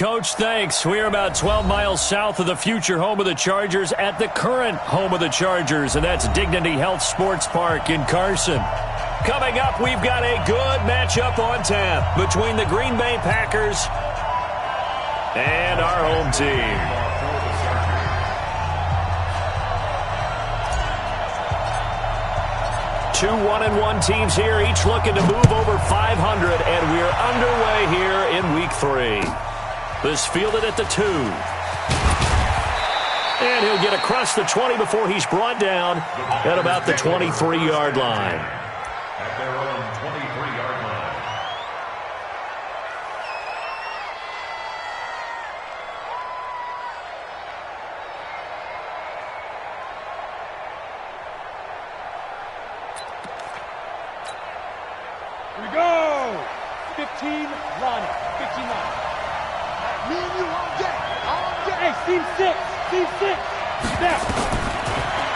Coach. Thanks. We're about 12 miles south of the future home of the Chargers at the current home of the Chargers, and that's Dignity Health Sports Park in Carson. Coming up, we've got a good matchup on tap between the Green Bay Packers and our home team. Two 1-1 teams here, each looking to move over 500, and we're underway here in Week 3. This fielded at the 2. And he'll get across the 20 before he's brought down at about the 23-yard line. At their own 23-yard line. Here we go! 15 line. 15 line. Me and you all day. All day. Hey, team 6. Team 6. Now.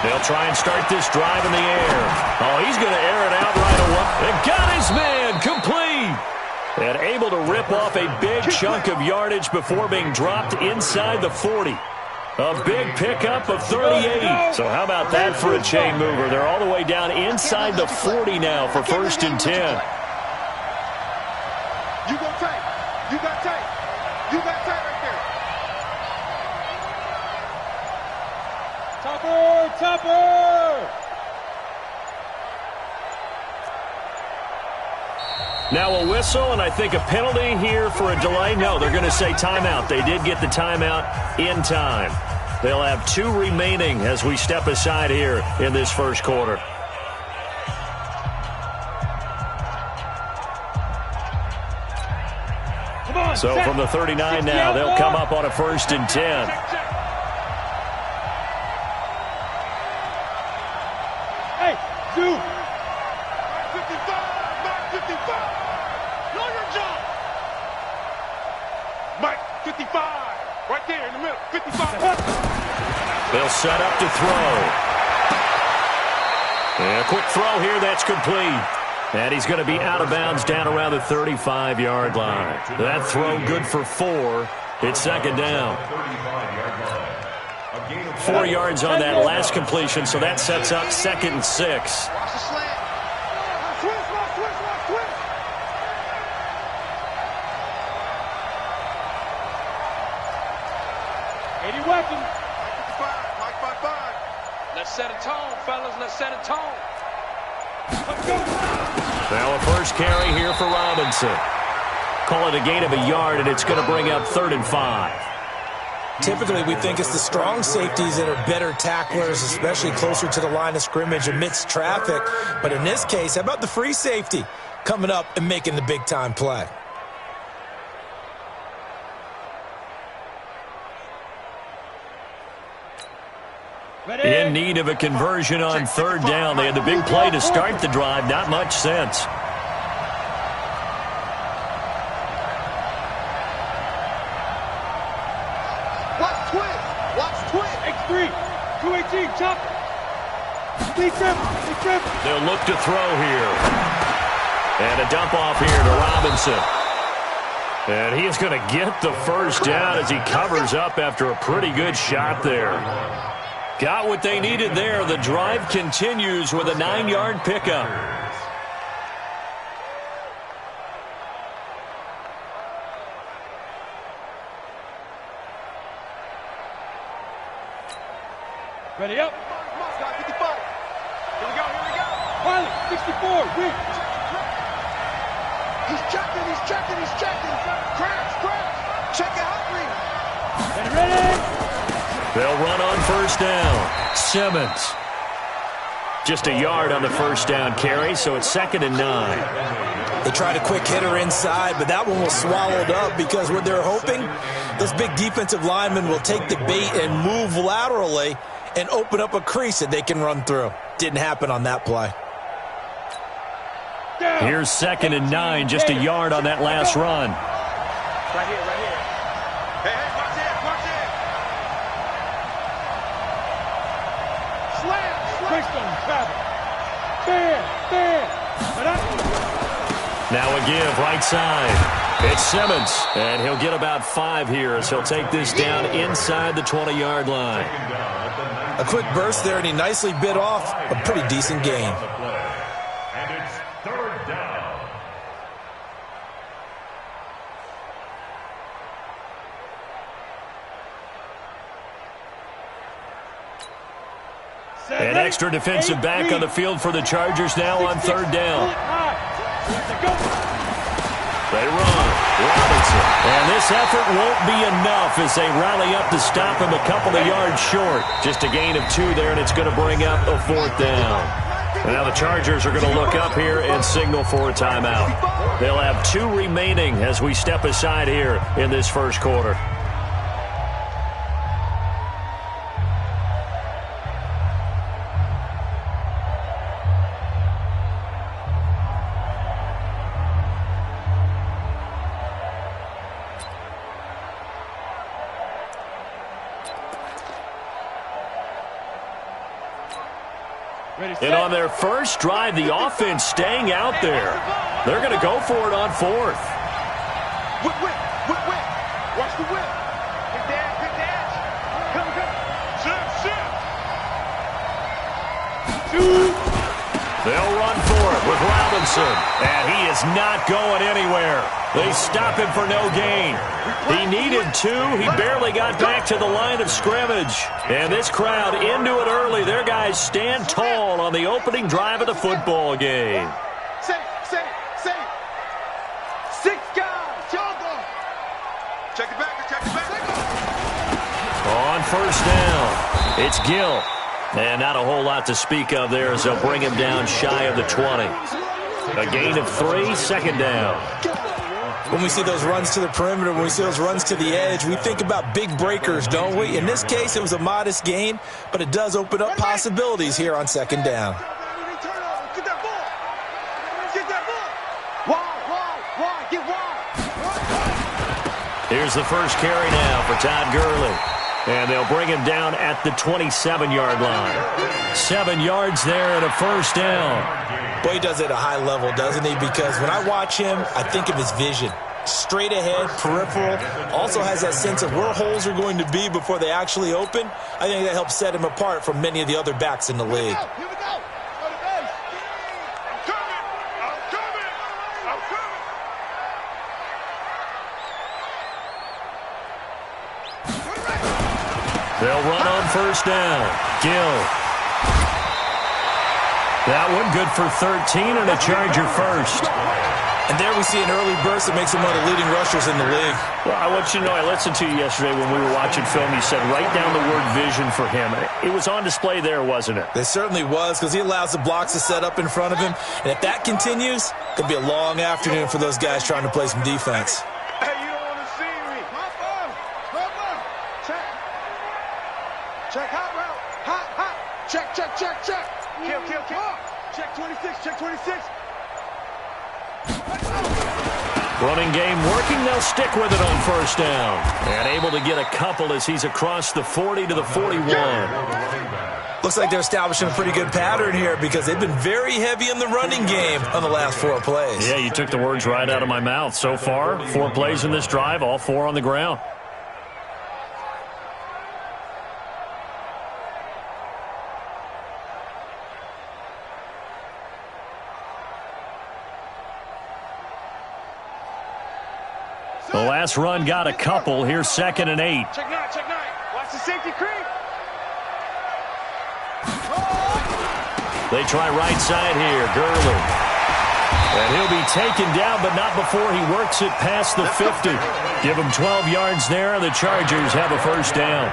They'll try and start this drive in the air. Oh, he's going to air it out right away. And got his man complete. And able to rip off a big chunk of yardage before being dropped inside the 40. A big pickup of 38. So how about that for a chain mover? They're all the way down inside the 40 now for 1st and 10. You go tight. You got tight. You got tight right there. Topper! Topper! Now a whistle, and I think a penalty here for a delay. No, they're going to say timeout. They did get the timeout in time. They'll have 2 remaining as we step aside here in this first quarter. So from the 39 now, they'll come up on a 1st and 10. Hey, dude. 55, 55. Know your job. Mike, 55. Right there in the middle. 55. They'll set up to throw. And a quick throw here, that's complete. And he's going to be out of bounds down around the 35-yard line. That throw good for 4. It's 2nd down. 4 yards on that last completion, so that sets up 2nd and 6. Watch the slant. Switch. 80 weapons. Mike 5. Let's set a tone, fellas. Let's set a tone. Let's go. Now a first carry here for Robinson. Call it a gain of a yard, and it's going to bring up 3rd and 5. Typically, we think it's the strong safeties that are better tacklers, especially closer to the line of scrimmage amidst traffic. But in this case, how about the free safety coming up and making the big-time play? In need of a conversion on 3rd down. They had the big play to start the drive. Not much sense. Watch twist. X3. 218. Chop. Big trip. They'll look to throw here. And a dump off here to Robinson. And he is going to get the 1st down as he covers up after a pretty good shot there. Got what they needed there. The drive continues with a 9-yard pickup. Ready up. 55. Here we go. Pilot, 64. Reach. He's checking. Crash. Check out, read. Ready. They'll run on 1st down. Simmons. Just a yard on the 1st down carry, so it's 2nd and 9. They tried a quick hitter inside, but that one was swallowed up because what they're hoping, those big defensive linemen will take the bait and move laterally and open up a crease that they can run through. Didn't happen on that play. Here's 2nd and 9, just a yard on that last run. Right here. Hey, watch it. Slam. Quickstone, travel. Bam. Now a give, right side. It's Simmons, and he'll get about 5 here as he'll take this down inside the 20-yard line. A quick burst there, and he nicely bit off a pretty decent gain. And it's 3rd down. An extra defensive back on the field for the Chargers now on 3rd down. They run. Robinson. And this effort won't be enough as they rally up to stop him a couple of yards short. Just a gain of 2 there, and it's going to bring up a 4th down. And now the Chargers are going to look up here and signal for a timeout. They'll have 2 remaining as we step aside here in this first quarter. And on their first drive, the offense staying out there. They're going to go for it on 4th. Whip. Watch the whip. Good dash. Come. Sit. They'll run for it with Robinson. And he is not going anywhere. They stop him for no gain. He needed 2. He barely got back to the line of scrimmage. And this crowd into it early. Their guys stand tall on the opening drive of the football game. Say. 6 guys. Check it back. On 1st down, it's Gill. And not a whole lot to speak of there as they'll bring him down shy of the 20. A gain of 3, 2nd down. When we see those runs to the perimeter, when we see those runs to the edge, we think about big breakers, don't we? In this case, it was a modest gain, but it does open up possibilities here on 2nd down. Get that ball. Wide. Get wide. Here's the first carry now for Todd Gurley. And they'll bring him down at the 27-yard line. 7 yards there and a 1st down. Boy, he does it at a high level, doesn't he? Because when I watch him, I think of his vision. Straight ahead, peripheral. Also has that sense of where holes are going to be before they actually open. I think that helps set him apart from many of the other backs in the league. Here we go. I'm coming. They'll run on 1st down. Gill. That one good for 13 and a Charger first. And there we see an early burst that makes him one of the leading rushers in the league. Well, I want you to know, I listened to you yesterday when we were watching film. You said write down the word vision for him. It was on display there, wasn't it? It certainly was, because he allows the blocks to set up in front of him. And if that continues, it could be a long afternoon for those guys trying to play some defense. Hey, you don't want to see me. Check hot route. Hot. Check. Kill. Check 26. Running game working. They'll stick with it on 1st down. And able to get a couple as he's across the 40 to the 41. Looks like they're establishing a pretty good pattern here because they've been very heavy in the running game on the last 4 plays. Yeah, you took the words right out of my mouth. So far, 4 plays in this drive, all 4 on the ground. The last run got a couple. Here's 2nd and 8. Check 9. Watch the safety creep. They try right side here. Gurley. And he'll be taken down, but not before he works it past the 50. Give him 12 yards there, and the Chargers have a 1st down.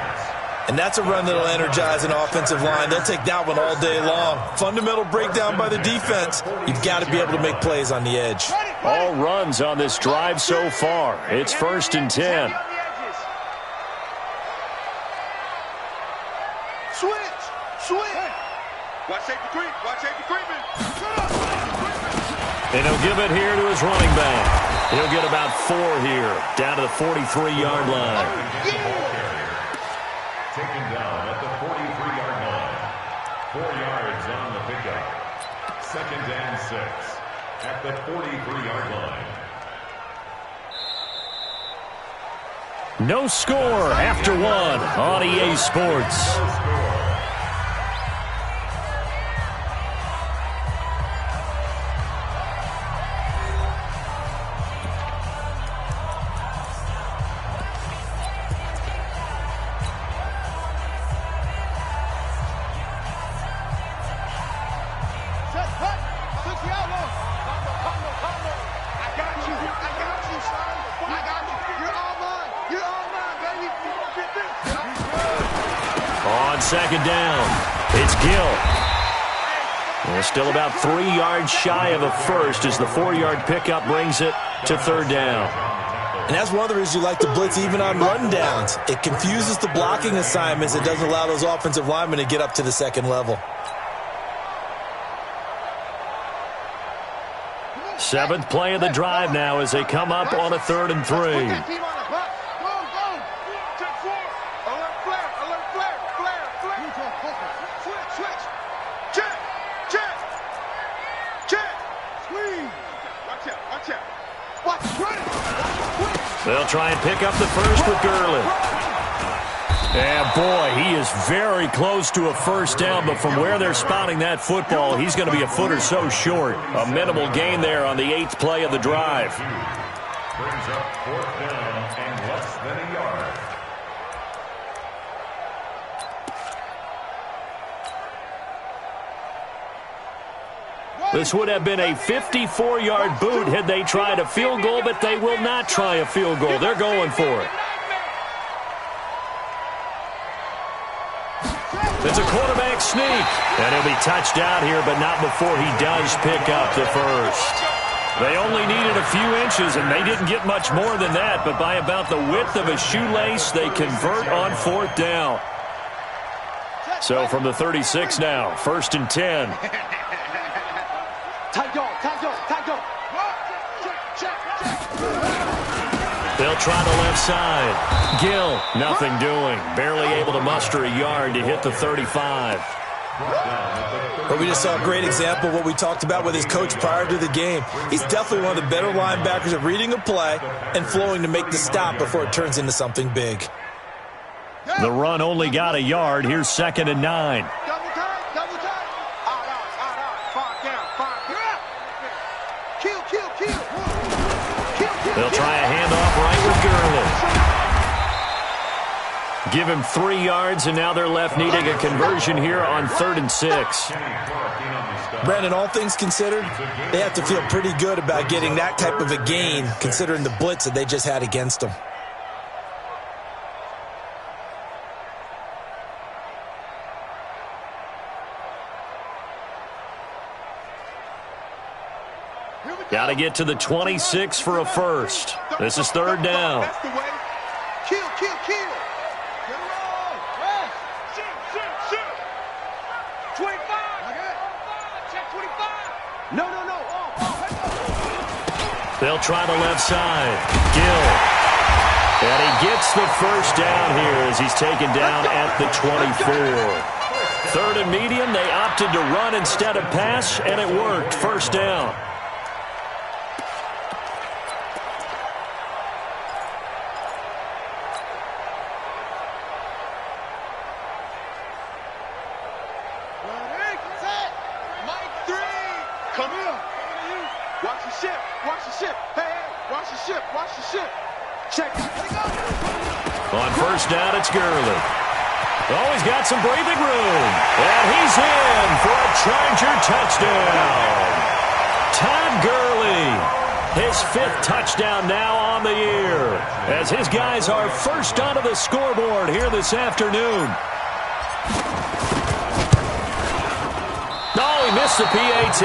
And that's a run that'll energize an offensive line. They'll take that one all day long. Fundamental breakdown by the defense. You've got to be able to make plays on the edge. All runs on this drive so far. It's 1st and 10. Switch. Watch safety creeping. And he'll give it here to his running back. He'll get about 4 here, down to the 43-yard line. Taken down at the 43-yard line. 4 yards on the pickup. 2nd and 6 at the 43-yard line. No score after one on EA Sports. Second down, it's Gill. Well, still about 3 yards shy of a first as the 4-yard pickup brings it to third down. And that's one of the reasons you like to blitz even on run downs. It confuses the blocking assignments. It doesn't allow those offensive linemen to get up to the second level. 7th play of the drive now as they come up on a 3rd and 3. They'll try and pick up the first with Gurley. And boy, he is very close to a first down, but from where they're spotting that football, he's going to be a foot or so short. A minimal gain there on the 8th play of the drive. Brings up 4th down and less than a yard. This would have been a 54-yard boot had they tried a field goal, but they will not try a field goal. They're going for it. It's a quarterback sneak. And he'll be touched out here, but not before he does pick up the first. They only needed a few inches, and they didn't get much more than that, but by about the width of a shoelace, they convert on 4th down. So from the 36 now, 1st and 10. They'll try the left side. Gill, nothing doing. Barely able to muster a yard to hit the 35. But we just saw a great example of what we talked about with his coach prior to the game. He's definitely one of the better linebackers at reading a play and flowing to make the stop before it turns into something big. The run only got a yard. Here's 2nd and 9. They'll try a handoff right with Gurley. Give him 3 yards, and now they're left needing a conversion here on 3rd and 6. Brandon, all things considered, they have to feel pretty good about getting that type of a gain, considering the blitz that they just had against them. Got to get to the 26 for a first. This is 3rd down. Kill. Get it on. Shoot. 25. Check 25. No. They'll try the left side. Gill. And he gets the first down here as he's taken down at the 24. 3rd and medium, they opted to run instead of pass, and it worked. 1st down. On 1st down, it's Gurley. Oh, he's got some breathing room. And he's in for a Charger touchdown. Todd Gurley, his 5th touchdown now on the year, as his guys are first onto the scoreboard here this afternoon. Oh, he missed the PAT.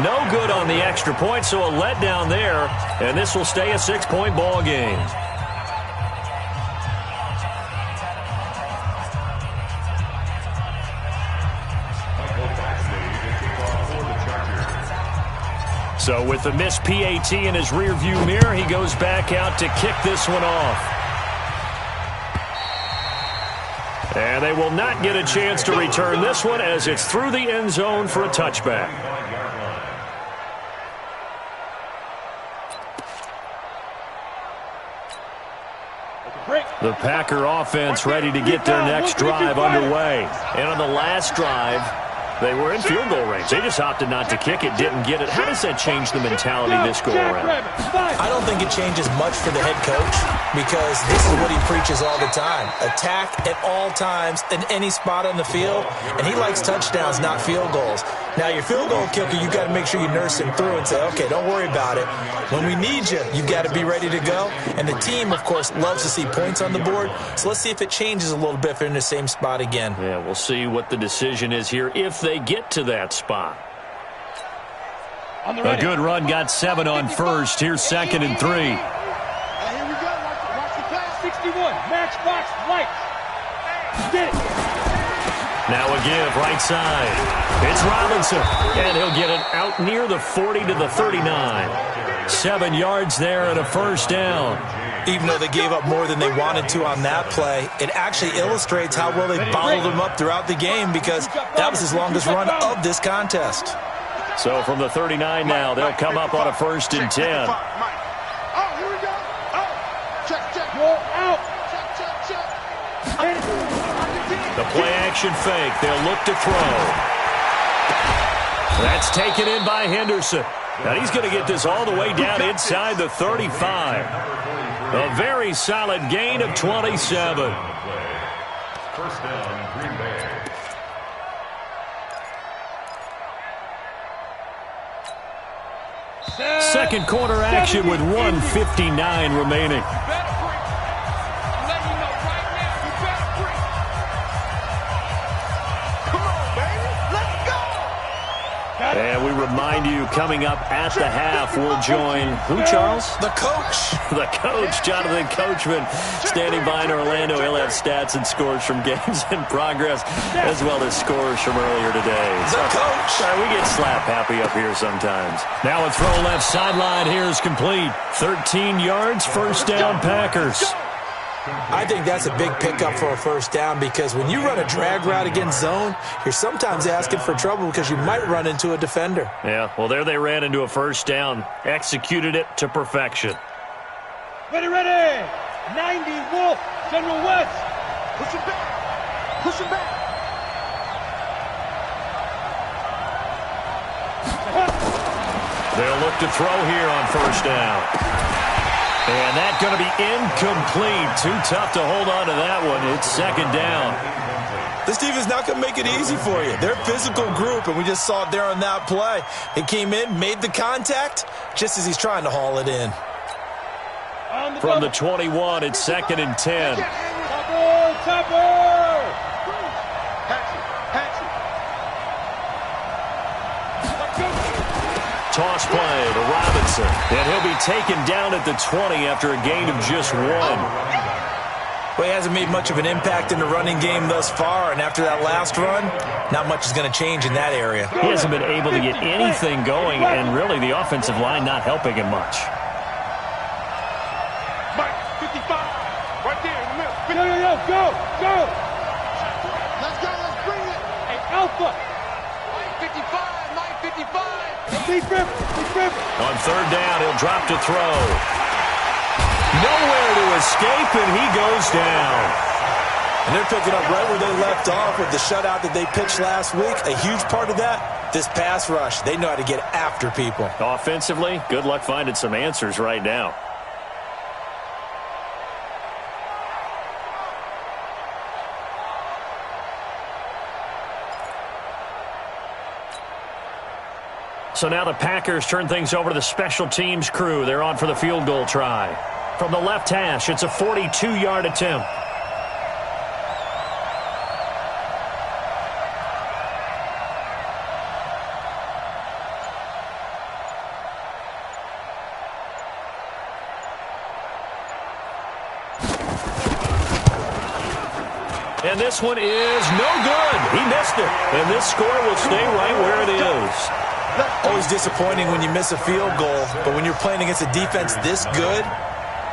No good on the extra point, so a letdown there, and this will stay a 6-point ball game. So with the missed PAT in his rearview mirror, he goes back out to kick this one off. And they will not get a chance to return this one as it's through the end zone for a touchback. The Packer offense ready to get their next drive underway. And on the last drive, they were in field goal range. They just opted not to kick it, didn't get it. How does that change the mentality this go around? I don't think it changes much for the head coach because this is what he preaches all the time. Attack at all times in any spot on the field, and he likes touchdowns, not field goals. Now, your field goal kicker, you got to make sure you nurse him through and say, okay, don't worry about it. When we need you, you've got to be ready to go. And the team, of course, loves to see points on the board. So let's see if it changes a little bit if they're in the same spot again. Yeah, we'll see what the decision is here if they get to that spot. A good run, got 7 on first. Here's 2nd and 3. Here we go. Watch the pass. 61. Match box. Lights. Get it. Now a give, right side. It's Robinson, and he'll get it out near the 40 to the 39. 7 yards there and a first down. Even though they gave up more than they wanted to on that play, it actually illustrates how well they bottled them up throughout the game because that was his longest run of this contest. So from the 39 now, they'll come up on a 1st and 10. Oh, here we go. Oh, check. You're out. Check. The play-action fake. They'll look to throw. That's taken in by Henderson. Now he's going to get this all the way down inside the 35. A very solid gain of 27. First down, Green Bay. Second quarter action with 1:59 remaining. And we remind you, coming up at the half, we'll join who, Charles? The coach. The coach, Jonathan Coachman, standing by in Orlando. He'll have stats and scores from games in progress, as well as scores from earlier today. The coach. Sorry, we get slap happy up here sometimes. Now a throw left sideline here is complete. 13 yards, first down Packers. I think that's a big pickup for a first down because when you run a drag route against zone, you're sometimes asking for trouble because you might run into a defender. Yeah, well, there they ran into a first down. Executed it to perfection. Ready. 90, Wolf, General West. Push it back. Push it back. They'll look to throw here on first down. And that's going to be incomplete. Too tough to hold on to that one. It's 2nd down. This defense is not going to make it easy for you. They're a physical group, and we just saw it there on that play. It came in, made the contact, just as he's trying to haul it in. From the 21, it's 2nd and 10. Topper! Toss play to Robinson. And he'll be taken down at the 20 after a gain of just 1. Well, he hasn't made much of an impact in the running game thus far, and after that last run, not much is going to change in that area. He hasn't been able to get anything going, and really the offensive line not helping him much. Mike, 55, right there in the middle. Yo, go! Let's go, let's bring it. Hey, Alpha. Mike 55, Mike 55. Deep river. On 3rd down, he'll drop to throw. Nowhere to escape, and he goes down. And they're picking up right where they left off with the shutout that they pitched last week. A huge part of that, this pass rush. They know how to get after people. Offensively, good luck finding some answers right now. So now the Packers turn things over to the special teams crew. They're on for the field goal try. From the left hash, it's a 42-yard attempt. And this one is no good. He missed it. And this score will stay right where it is. Always disappointing when you miss a field goal, but when you're playing against a defense this good,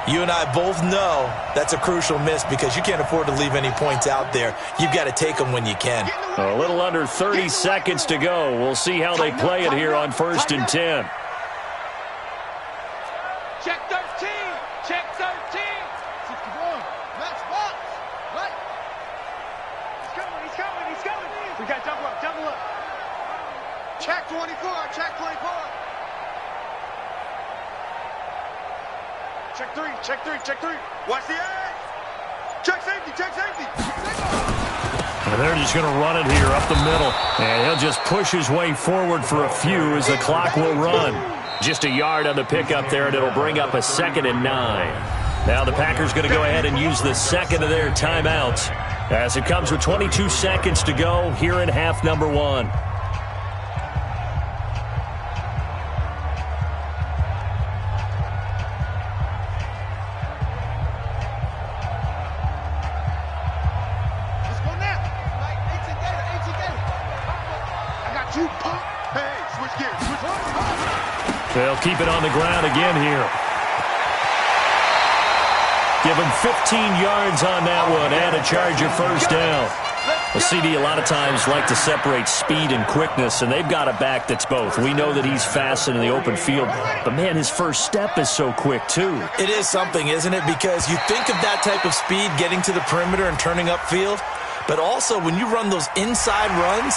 you and I both know that's a crucial miss because you can't afford to leave any points out there. You've got to take them when you can. A little under 30 seconds to go. We'll see how they play it here on 1st and 10. Check 13. Check 13. 61. Let's coming, he's coming. We got double up, double up. Check 24, check 24. Check three, check three, check three. Watch the edge. Check safety, check safety. And they're just going to run it here up the middle. And he'll just push his way forward for a few as the clock will run. Just a yard on the pickup there, and it'll bring up a 2nd and 9. Now the Packers going to go ahead and use the second of their timeouts as it comes with 22 seconds to go here in half number 1. They'll keep it on the ground again here. Give him 15 yards on that one and a Charger first down. The CD a lot of times like to separate speed and quickness, and they've got a back that's both. We know that he's fast in the open field, but, man, his first step is so quick, too. It is something, isn't it? Because you think of that type of speed getting to the perimeter and turning upfield, but also when you run those inside runs,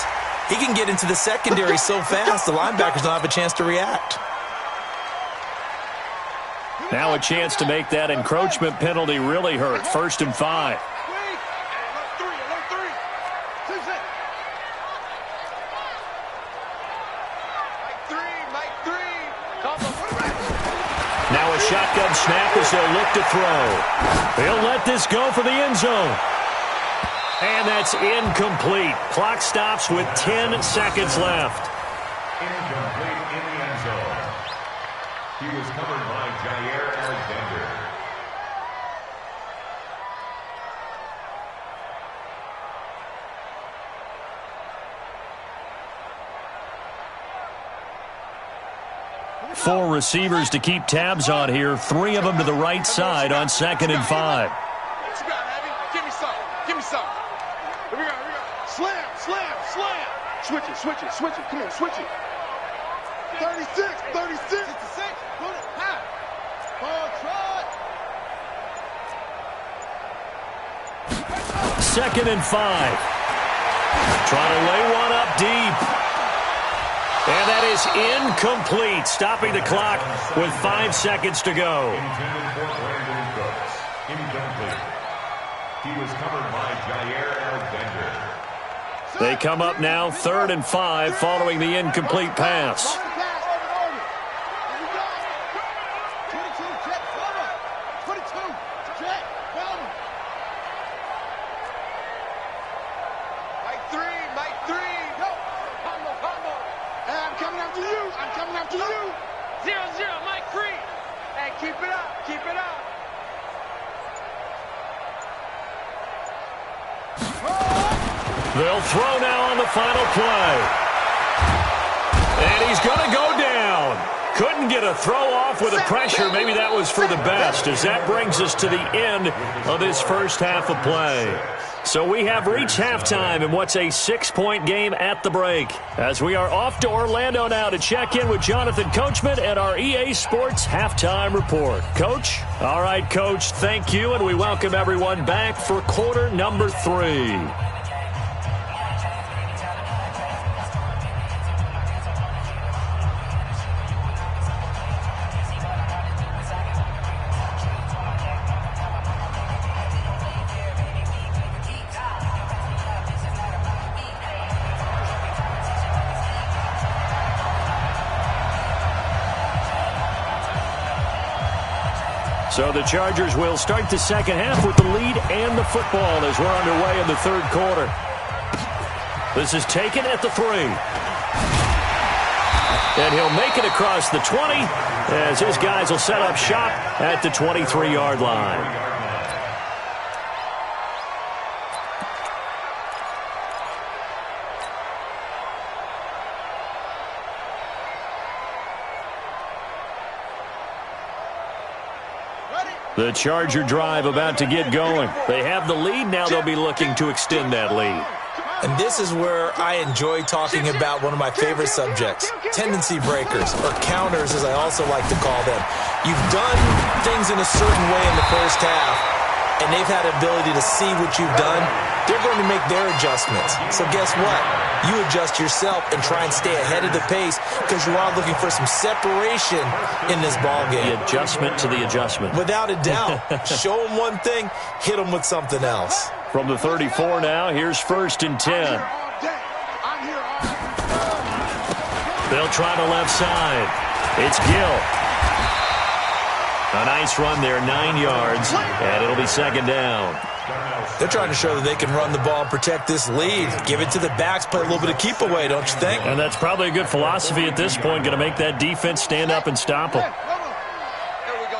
he can get into the secondary so fast the linebackers don't have a chance to react. Now a chance to make that encroachment penalty really hurt. 1st and 5. Now a shotgun snap as they'll look to throw. They'll let this go for the end zone. And that's incomplete. Clock stops with 10 seconds left. Incomplete in the end zone. He was covered by Jair Alexander. Four receivers to keep tabs on here. 3 of them to the right side on 2nd and 5. What you got, Abby? Give me some. Give me some. Here we go, here we go. Slam, slam, slam. Switch it, switch it, switch it. Come on, switch it. 36, 36. 66. Put it high. Ball trot. 2nd and 5. Trying to lay one up deep. And that is incomplete, stopping the clock with 5 seconds to go. Intended for Brandon Cooks. Incomplete. He was covered by Jair Alexander. They come up now 3rd and 5 following the incomplete pass. They'll throw now on the final play. And he's going to go down. Couldn't get a throw off with the pressure. Maybe that was for the best, as that brings us to the end of this first half of play. So we have reached halftime in what's a 6-point game at the break, as we are off to Orlando now to check in with Jonathan Coachman and our EA Sports Halftime Report. Coach? All right, Coach, thank you, and we welcome everyone back for quarter number 3. So the Chargers will start the second half with the lead and the football as we're underway in the third quarter. This is taken at the 3. And he'll make it across the 20 as his guys will set up shop at the 23-yard line. The Charger drive about to get going. They have the lead. Now they'll be looking to extend that lead. And this is where I enjoy talking about one of my favorite subjects, tendency breakers, or counters as I also like to call them. You've done things in a certain way in the first half, and they've had ability to see what you've done. they're going to make their adjustments. So guess what? You adjust yourself and try and stay ahead of the pace because you are looking for some separation in this ball game. The adjustment to the adjustment. Without a doubt. Show them one thing, hit them with something else. From the 34 now, here's 1st and 10. They'll try the left side. It's Gill. A nice run there, 9 yards, and it'll be 2nd down. They're trying to show that they can run the ball and protect this lead. Give it to the backs, play a little bit of keep away, don't you think? And that's probably a good philosophy at this point, going to make that defense stand up and stop them. Here we go.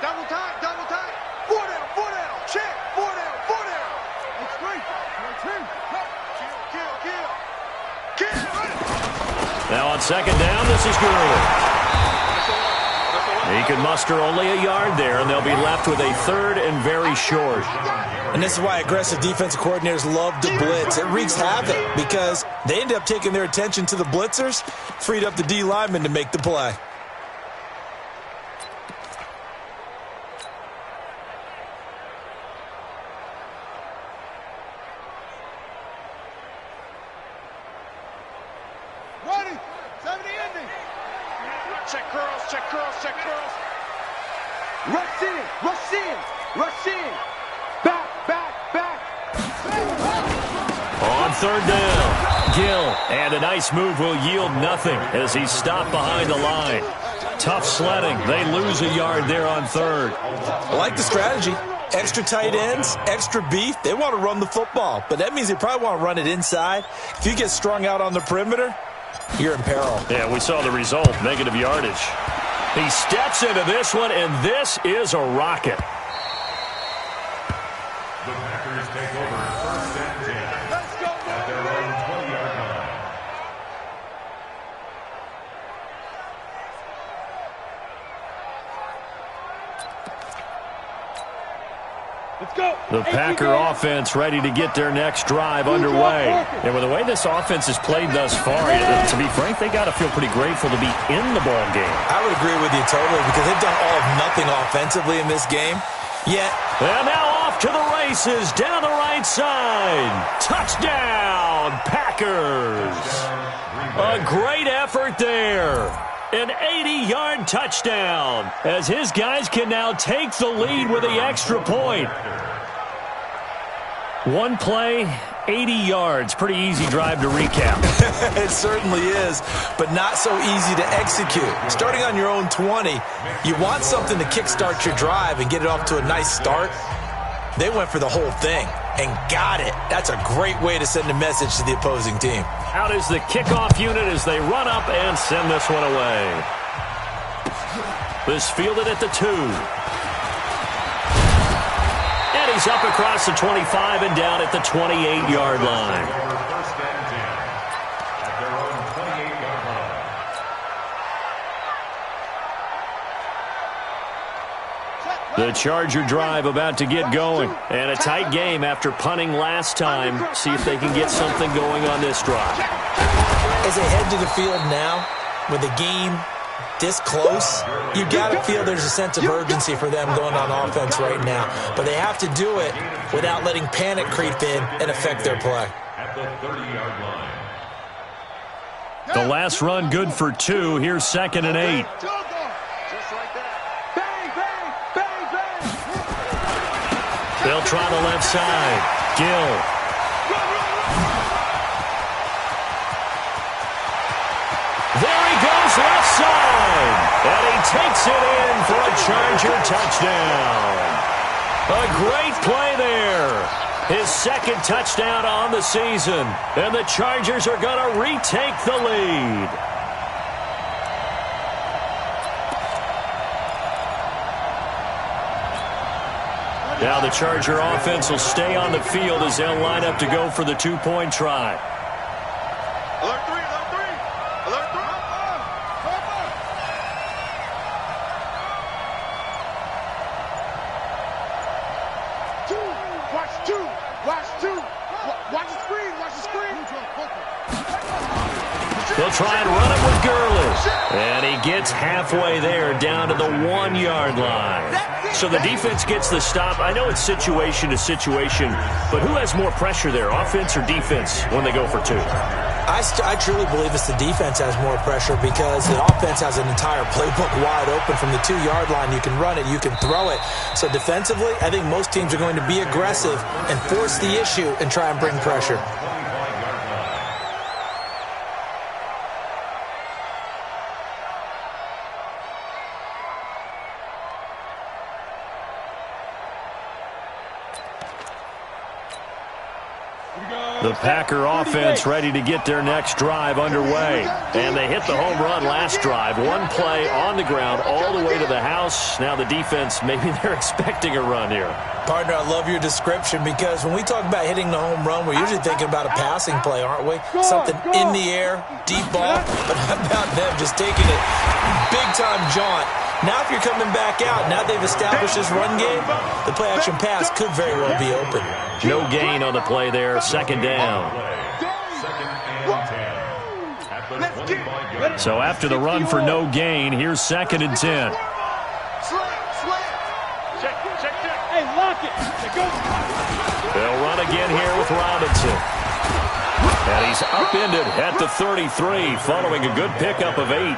Double time. 4 down, check. 4 down. That's great. Kill. Now on 2nd down, this is Gurley. He can muster only a yard there, and they'll be left with a 3rd and very short. And this is why aggressive defensive coordinators love to blitz. It wreaks havoc because they end up taking their attention to the blitzers, freed up the D lineman to make the play. Ready. 70 ending. Check curls. Rush in. Back. On 3rd down, Gill, and a nice move will yield nothing as he's stopped behind the line. Tough sledding. They lose a yard there on 3rd. I like the strategy. Extra tight ends, extra beef. They want to run the football, but that means they probably want to run it inside. If you get strung out on the perimeter, you're in peril. Yeah, we saw the result, negative yardage. He steps into this one, and this is a rocket. The Packers take over 1st and 10 at their own 20-yard line. Let's go. The Packer offense ready to get their next drive underway. And with the way this offense has played thus far, to be frank, they got to feel pretty grateful to be in the ball game. I would agree with you totally because they've done all of nothing offensively in this game. Yet, and now off to the races down the right side. Touchdown, Packers. A great effort there. An 80-yard touchdown as his guys can now take the lead with the extra point. One play, 80 yards. Pretty easy drive to recap. it certainly is, but not so easy to execute. Starting on your own 20, you want something to kickstart your drive and get it off to a nice start. They went for the whole thing and got it. That's a great way to send a message to the opposing team. Out is the kickoff unit as they run up and send this one away. This fielded at the 2. And he's up across the 25 and down at the 28-yard line. 1st and 10 at their own 28-yard line. The Charger drive about to get going. And a tight game after punting last time. See if they can get something going on this drive. As they head to the field now, with the game this close, you got to feel there's a sense of urgency for them going on offense right now. But they have to do it without letting panic creep in and affect their play. At the 30-yard line. The last run good for 2. Here's 2nd and 8. They'll try the left side. Gill. There he goes left side. And he takes it in for a Charger touchdown. A great play there. His 2nd touchdown on the season. And the Chargers are going to retake the lead. Now the Charger offense will stay on the field as they'll line up to go for the 2-point try. Alert 3. Watch the screen. They'll They'll try and run it with Gurley. And he gets halfway there down to the 1-yard line. So the defense gets the stop. I know it's situation to situation, but who has more pressure there, offense or defense, when they go for 2? I truly believe it's the defense has more pressure because the offense has an entire playbook wide open from the 2-yard line. You can run it, you can throw it. So defensively, I think most teams are going to be aggressive and force the issue and try and bring pressure. The Packer offense ready to get their next drive underway. And they hit the home run last drive. One play on the ground all the way to the house. Now the defense, maybe they're expecting a run here. Partner, I love your description because when we talk about hitting the home run, we're usually thinking about a passing play, aren't we? Something in the air, deep ball. But how about them just taking it big-time jaunt? Now if you're coming back out, now they've established this run game, the play-action pass could very well be open. No gain on the play there, second down. So after the run for no gain, here's 2nd and 10. Hey, lock it. They'll run again here with Robinson. And he's upended at the 33 following a good pickup of 8.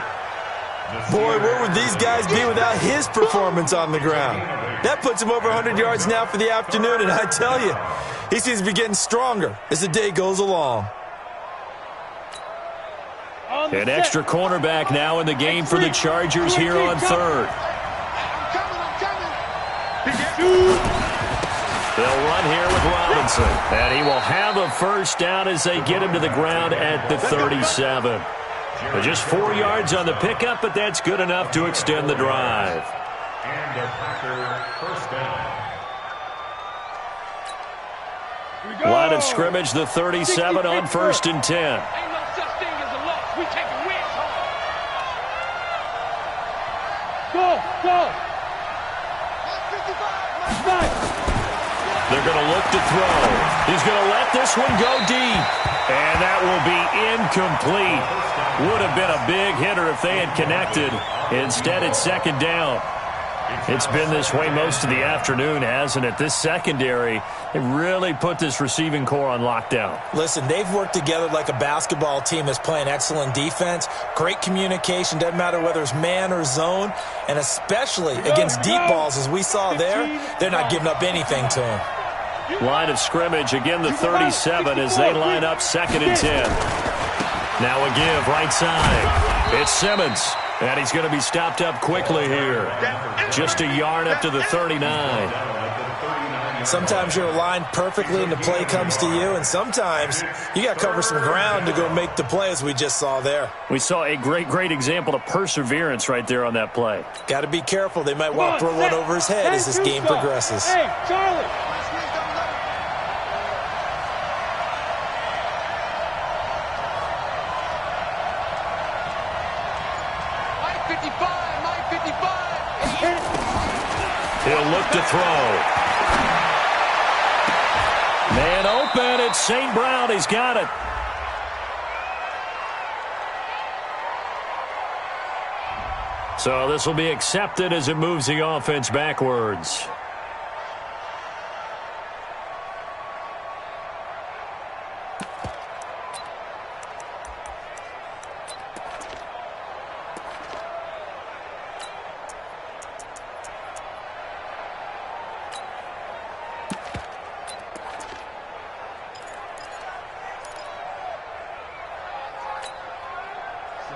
Boy, where would these guys be without his performance on the ground? That puts him over 100 yards now for the afternoon, and I tell you, he seems to be getting stronger as the day goes along. An extra cornerback now in the game for the Chargers here on 3rd. They'll run here with Robinson, and he will have a first down as they get him to the ground at the 37. Just 4 yards on the pickup, but that's good enough to extend the drive. And a Packer first down. Line of scrimmage, the 37 on 1st and 10. Ain't no such thing as a loss. We take a win. Go. They're going to look to throw. He's going to let this one go deep. And that will be incomplete. Would have been a big hitter if they had connected. Instead, it's 2nd down. It's been this way most of the afternoon, hasn't it? This secondary, they really put this receiving core on lockdown. Listen, they've worked together like a basketball team that's playing excellent defense. Great communication, doesn't matter whether it's man or zone. And especially against deep balls, as we saw there, they're not giving up anything to them. Line of scrimmage, again the 37 as they line up 2nd and 10. Now a give right side. It's Simmons. And he's going to be stopped up quickly here. Just a yard up to the 39. Sometimes you're aligned perfectly and the play comes to you, and sometimes you got to cover some ground to go make the play, as we just saw there. We saw a great example of perseverance right there on that play. Got to be careful. They might want to throw one over his head as this game progresses. Hey, Charlie. He'll look to throw. Man open, it's St. Brown. He's got it. So this will be accepted as it moves the offense backwards.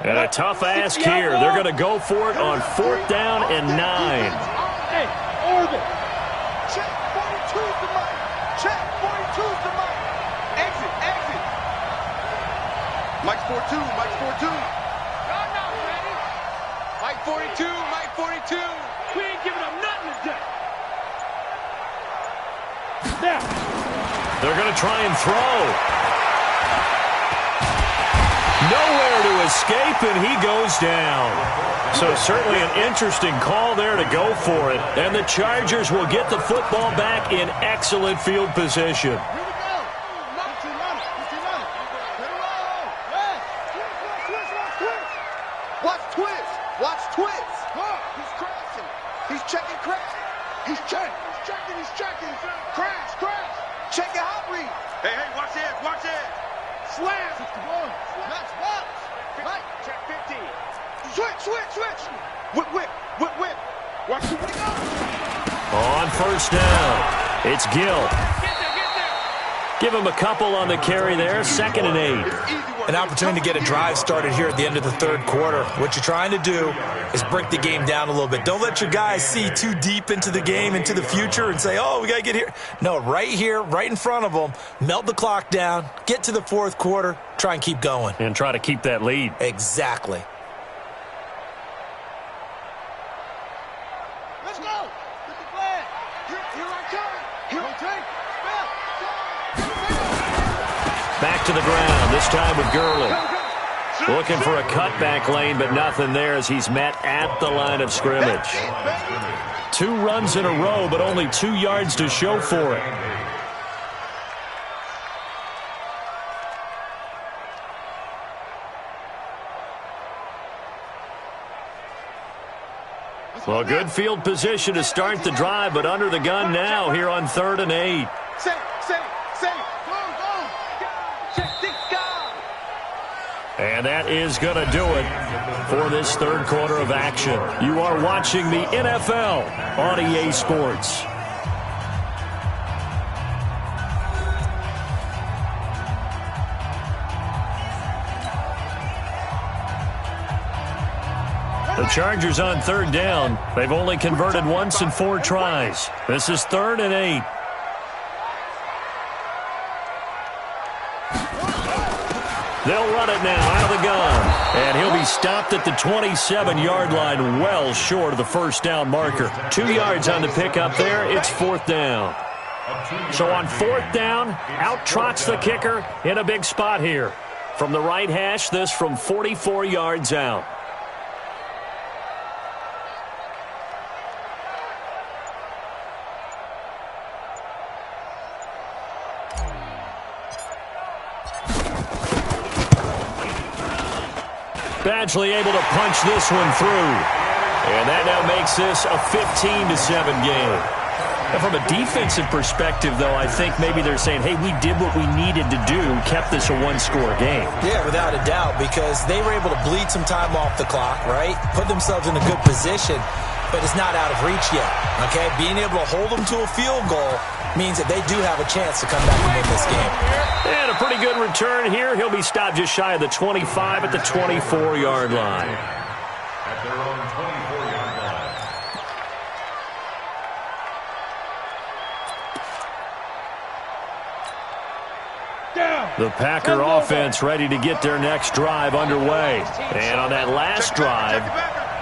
And a tough ask here. They're going to go for it on 4th down and 9. Hey, orbit. Check 42's the mic. Check 42's the mic. Exit. Mike 42. Y'all not ready. Mike 42. We ain't giving up nothing today. Now. They're going to try and throw. Nowhere to escape, and he goes down. So certainly an interesting call there to go for it. And the Chargers will get the football back in excellent field position. Here we go. He's checking. He's checking. Crash. Check your hot read. Hey, watch it. Slam. Box. Right. Check 15. Switch. Whip. Watch the way go. On first down, it's Gill. Get there. Give him a couple on the carry there, 2nd and 8. An opportunity to get a drive started here at the end of the third quarter. What you're trying to do is break the game down a little bit. Don't let your guys see too deep into the game, into the future, and say, oh, we got to get here. No, right here, right in front of them, melt the clock down, get to the fourth quarter, try and keep going. And try to keep that lead. Exactly. Let's go. Get the flag. Here I come. Here I take. Back to the ground, this time with Gurley. Looking for a cutback lane, but nothing there as he's met at the line of scrimmage. 2 runs in a row, but only 2 yards to show for it. Well, good field position to start the drive, but under the gun now here on 3rd and 8. Say. Go. Check. And that is going to do it for this third quarter of action. You are watching the NFL on EA Sports. The Chargers on 3rd down. They've only converted once in 4 tries. This is 3rd and 8. They'll run it now out of the gun. And he'll be stopped at the 27-yard line, well short of the first down marker. 2 yards on the pickup there. It's 4th down. So on 4th down, out trots the kicker in a big spot here. From the right hash, this from 44 yards out. Badgley able to punch this one through. And that now makes this a 15-7 game. And from a defensive perspective, though, I think maybe they're saying, hey, we did what we needed to do, kept this a 1-score game. Yeah, without a doubt, because they were able to bleed some time off the clock, right? Put themselves in a good position, but it's not out of reach yet, okay? Being able to hold them to a field goal means that they do have a chance to come back and win this game. And a pretty good return here. He'll be stopped just shy of the 25 at the 24-yard line. At their own 24-yard line. The Packer offense ready to get their next drive underway. And on that last drive,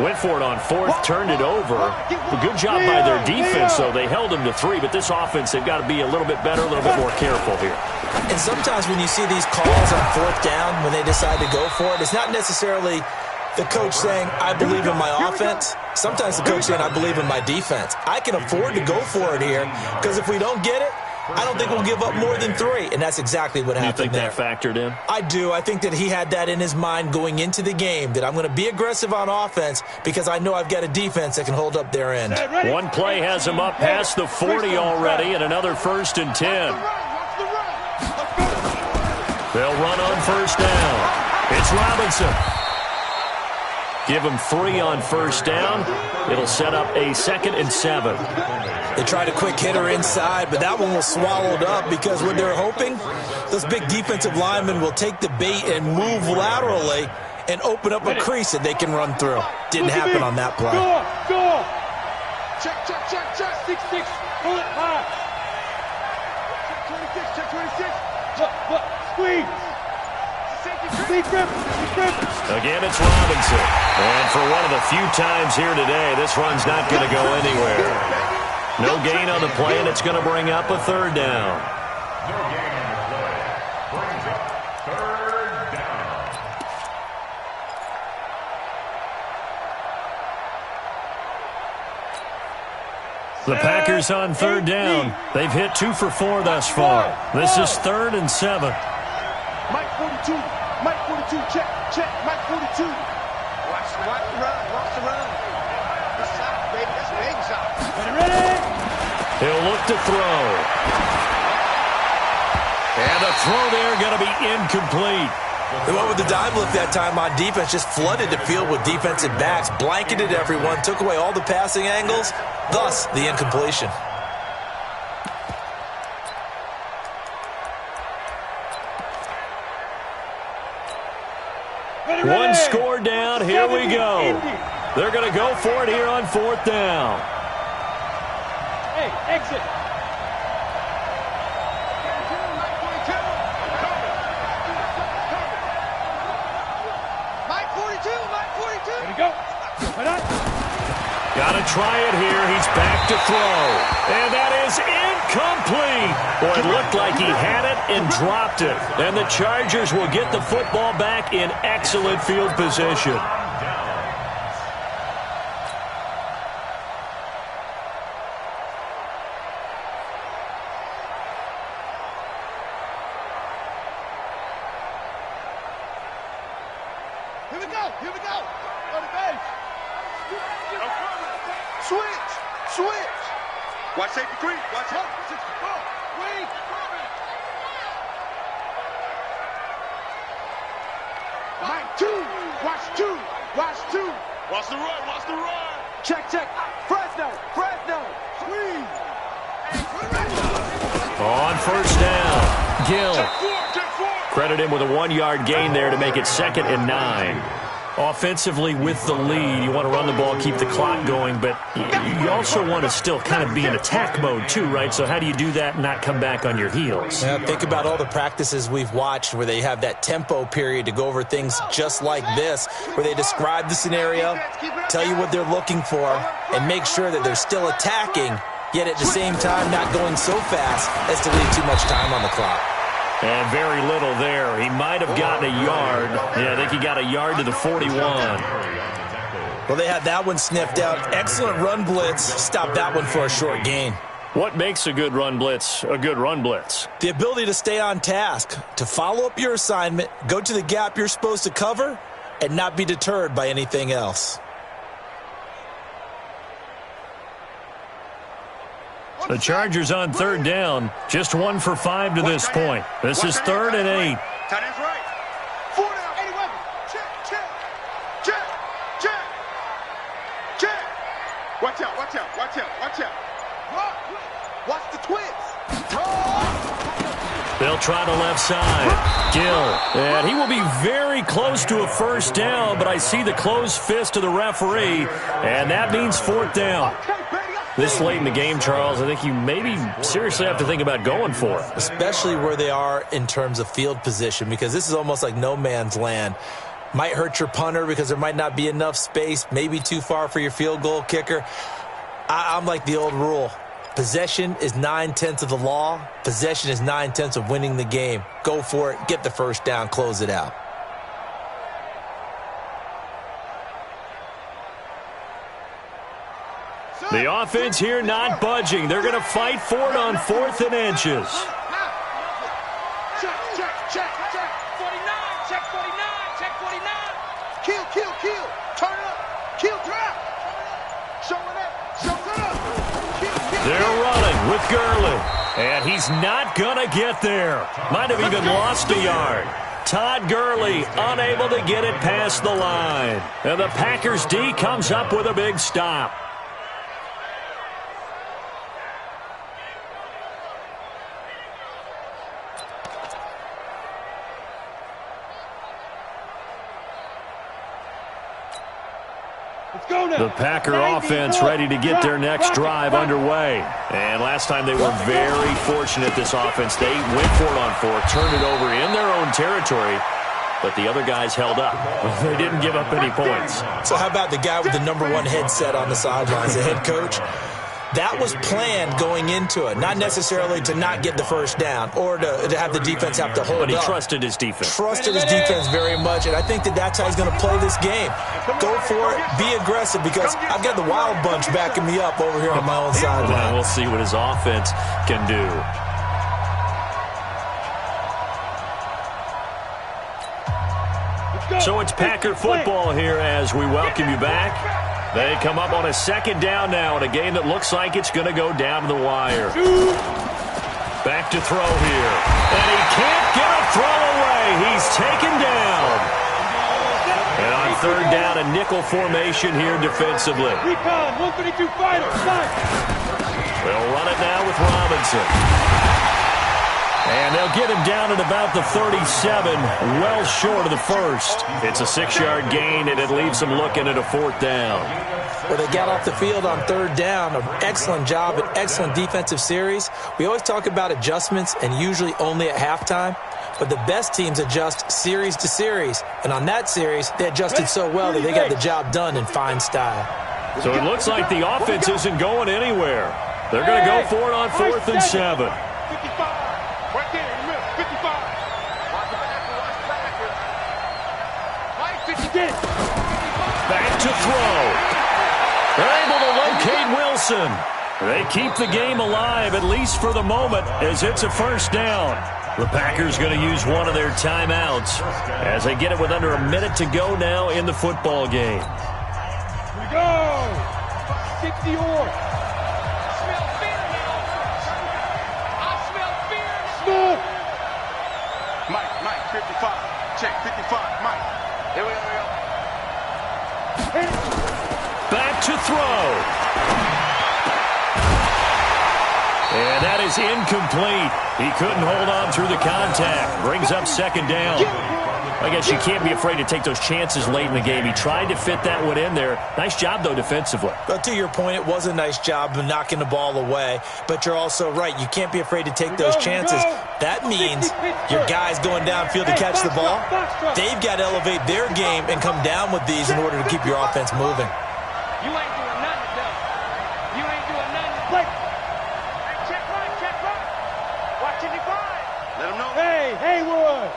went for it on 4th, turned it over. A good job by their defense, though. They held them to 3, but this offense, they've got to be a little bit better, a little bit more careful here. And sometimes when you see these calls on 4th down, when they decide to go for it, it's not necessarily the coach saying, I believe in my offense. Sometimes the coach saying, I believe in my defense. I can afford to go for it here, because if we don't get it, I don't think we'll give up more than 3, and that's exactly what happened there. You think that factored in? I do. I think that he had that in his mind going into the game, that I'm going to be aggressive on offense because I know I've got a defense that can hold up their end. One play has him up past the 40 already, and another 1st and 10. They'll run on 1st down. It's Robinson. Give him 3 on 1st down. It'll set up a 2nd and 7. They tried a quick hitter inside, but that one was swallowed up because what they're hoping, those big defensive linemen will take the bait and move laterally and open up a crease that they can run through. Didn't happen on that play. Go. Check. 6-6. Pull it high. Check 26. Look. Squeeze. Again, it's Robinson. And for one of the few times here today, this run's not going to go anywhere. No gain on the play, and it's going to bring up a 3rd down. No gain on the play. Brings up 3rd down. The Packers on 3rd down. They've hit 2 for 4 thus far. This is 3rd and 7. Mike 42. Check. Mike 42. Watch the run. Good shot, baby. That's an egg shot. Ready? He'll look to throw. And the throw there going to be incomplete. They went with the dive look that time on defense, just flooded the field with defensive backs, blanketed everyone, took away all the passing angles, thus the incompletion. One score down, here we go. They're going to go for it here on 4th down. Hey, exit. There you go. Got to try it here. He's back to throw. And that is incomplete. Boy, it looked like he had it and dropped it. And the Chargers will get the football back in excellent field position. Here we go. Here we go. On the base. Switch. Switch. Watch safety three. Watch out. Wait. Mike, two. Watch two. Watch two. Watch the run. Watch the run. Check. Fresno. Squeeze. On 1st down, Gill. Check four. Credit him with a 1-yard gain there to make it 2nd and 9. Offensively with the lead, you want to run the ball, keep the clock going, but you also want to still kind of be in attack mode too, right? So how do you do that and not come back on your heels? Yeah, think about all the practices we've watched where they have that tempo period to go over things just like this, where they describe the scenario, tell you what they're looking for, and make sure that they're still attacking, yet at the same time not going so fast as to leave too much time on the clock. And very little there. He might have gotten a yard. Yeah, I think he got a yard to the 41. Well, they had that one sniffed out. Excellent run blitz. Stopped that one for a short gain. What makes a good run blitz a good run blitz? The ability to stay on task, to follow up your assignment, go to the gap you're supposed to cover, and not be deterred by anything else. The Chargers on 3rd down, just 1 for 5 to this point. This is 3rd and 8. Tight end's right. 4 down. 81. Check. Watch out. Watch the twist. They'll try the left side. Gill. And he will be very close to a 1st down, but I see the closed fist of the referee, and that means 4th down. This late in the game, Charles, I think you maybe seriously have to think about going for it. Especially where they are in terms of field position, because this is almost like no man's land. Might hurt your punter because there might not be enough space, maybe too far for your field goal kicker. I'm like the old rule. Possession is 9/10 of the law. Possession is 9/10 of winning the game. Go for it. Get the 1st down. Close it out. The offense here not budging. They're going to fight for it on 4th and inches. Check. 49. Check 49. Kill. Turn up. Kill, drop. Show it up. Kill. They're running with Gurley. And he's not going to get there. Might have even lost a yard. Todd Gurley unable to get it past the line. And the Packers D comes up with a big stop. The Packer offense ready to get their next drive underway. And last time they were very fortunate, this offense. They went for it on 4th, turned it over in their own territory, but the other guys held up. They didn't give up any points. So how about the guy with the #1 headset on the sidelines, the head coach? That was planned going into it, not necessarily to not get the 1st down or to have the defense have to hold up. But he trusted his defense. Trusted his defense very much, and I think that's how he's going to play this game. Go for it, be aggressive, because I've got the Wild Bunch backing me up over here on my own sideline. We'll see what his offense can do. So it's Packer football here as we welcome you back. They come up on a second down now in a game that looks like it's going to go down to the wire. Back to throw here. And he can't get a throw away. He's taken down. And on third down, a nickel formation here defensively. Recon, 132 fighter, start. They'll run it now with Robinson. And they'll get him down at about the 37, well short of the first. It's a 6-yard gain, and it leaves them looking at a fourth down. Well, they got off the field on third down. An excellent job, an excellent defensive series. We always talk about adjustments, and usually only at halftime. But the best teams adjust series to series. And on that series, they adjusted so well that they got the job done in fine style. So it looks like the offense isn't going anywhere. They're going to go for it on 4th and 7. 55. Right there in the middle. 55. Watch the back. Back to throw. They're able to locate Wilson. They keep the game alive, at least for the moment, as it's a first down. The Packers going to use one of their timeouts as they get it with under a minute to go now in the football game. Here we go. 60 or. Smell fear now. I smell fear. Mike, 55. Check, 55. Mike. Here we go. Back to throw. And that is incomplete. He couldn't hold on through the contact. Brings up second down. I guess you can't be afraid to take those chances late in the game. He tried to fit that one in there. Nice job, though, defensively. But to your point, it was a nice job of knocking the ball away. But you're also right. You can't be afraid to take those chances. That means your guys going downfield to catch the ball, they've got to elevate their game and come down with these in order to keep your offense moving. You ain't doing nothing, though. You ain't doing nothing. Play. Check right. Watching the grind. Let him know. Hey, Haywood.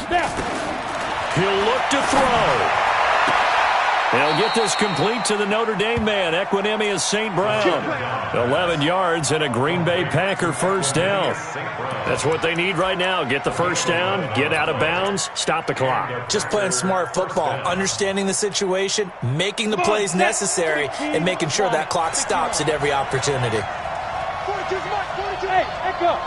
Step. He'll look to throw. They'll get this complete to the Notre Dame man, Equinemius St. Brown. 11 yards and a Green Bay Packer first down. That's what they need right now. Get the first down, get out of bounds, stop the clock. Just playing smart football, understanding the situation, making the plays necessary, and making sure that clock stops at every opportunity. 42, Mike 42. Hey, echo.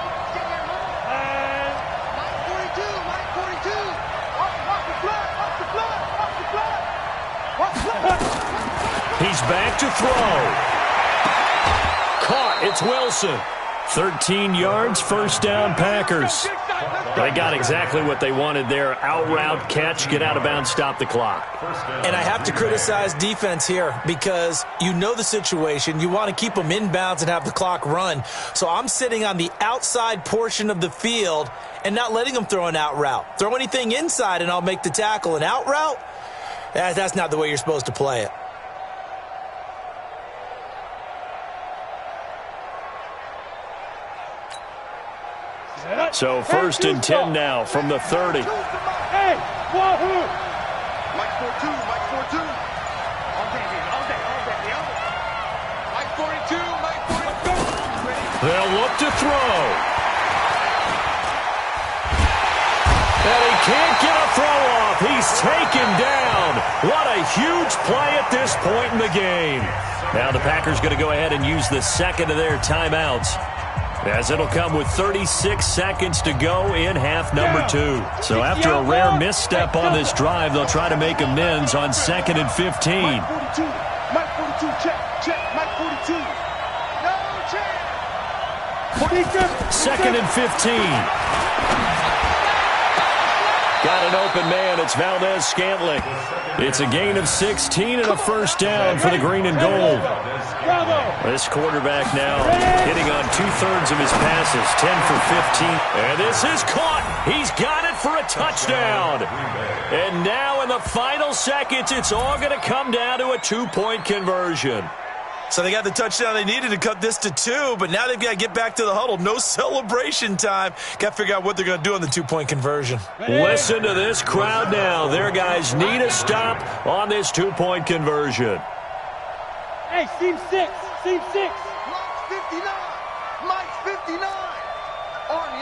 He's back to throw. Caught. It's Wilson. 13 yards, first down Packers. They got exactly what they wanted there. Out route, catch, get out of bounds, stop the clock. And I have to criticize defense here because you know the situation. You want to keep them inbounds and have the clock run. So I'm sitting on the outside portion of the field and not letting them throw an out route. Throw anything inside and I'll make the tackle. An out route? That's not the way you're supposed to play it. So first and 10 now from the 30. Hey, Wahoo! Mike 42. All day. Mike 42. They'll look to throw. And he can't get a throw off. He's taken down. What a huge play at this point in the game. Now the Packers going to go ahead and use the second of their timeouts, as it'll come with 36 seconds to go in half number 2. So after a rare misstep on this drive, they'll try to make amends on 2nd and 15. Mike 42, check. Mike 42. No chance. 2nd and 15. Got an open man. It's Valdez Scantling. It's a gain of 16 and a first down for the green and gold. This quarterback now hitting on 2/3 of his passes, 10 for 15. And this is caught. He's got it for a touchdown. And now in the final seconds, it's all going to come down to a 2-point conversion. So they got the touchdown they needed to cut this to 2, but now they've got to get back to the huddle. No celebration time. Got to figure out what they're going to do on the 2-point conversion. Listen to this crowd now. Their guys need a stop on this 2-point conversion. Hey, seam 6. Mike's 59. Mike's 59. Army.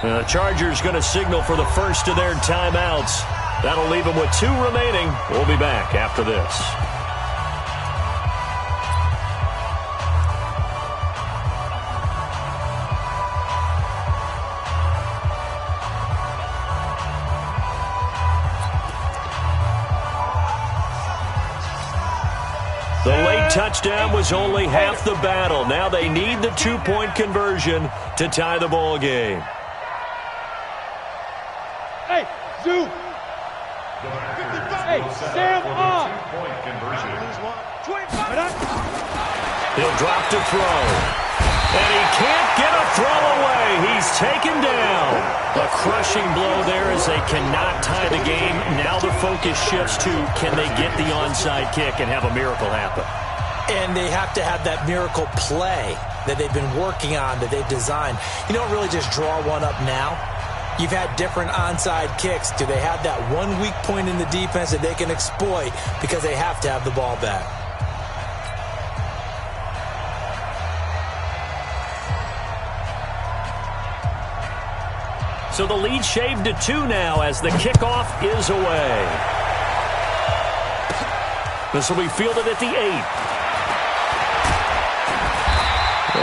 The Chargers going to signal for the first of their timeouts. That'll leave them with 2 remaining. We'll be back after this. The late touchdown was only half the battle. Now they need the 2-point conversion to tie the ball game. Hey, Zoo. Hey, Sam on. 2-point conversion. 25. He'll drop to throw. And he can't get a throw away. He's taken down. A crushing blow there as they cannot tie the game. Now the focus shifts to, can they get the onside kick and have a miracle happen? And they have to have that miracle play that they've been working on, that they've designed. You don't really just draw one up now. You've had different onside kicks. Do they have that one weak point in the defense that they can exploit because they have to have the ball back? So the lead shaved to 2 now as the kickoff is away. This will be fielded at the 8.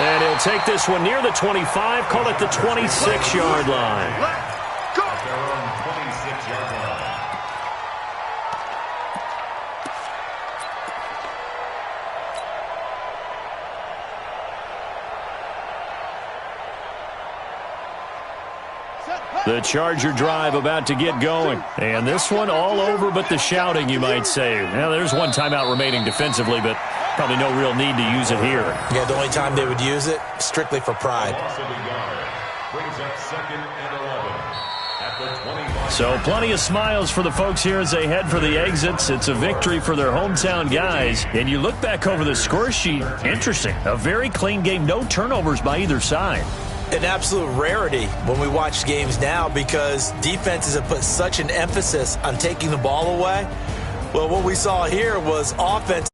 And he'll take this one near the 25, call it the 26-yard line. Their own 26-yard line. The Charger drive about to get going. And this one all over but the shouting, you might say. Now, there's one timeout remaining defensively, but probably no real need to use it here. Yeah, the only time they would use it, strictly for pride. Loss of a yard. Brings up 2nd and 11 at the 21. So plenty of smiles for the folks here as they head for the exits. It's a victory for their hometown guys. And you look back over the score sheet, interesting. A very clean game, no turnovers by either side. An absolute rarity when we watch games now because defenses have put such an emphasis on taking the ball away. Well, what we saw here was offense.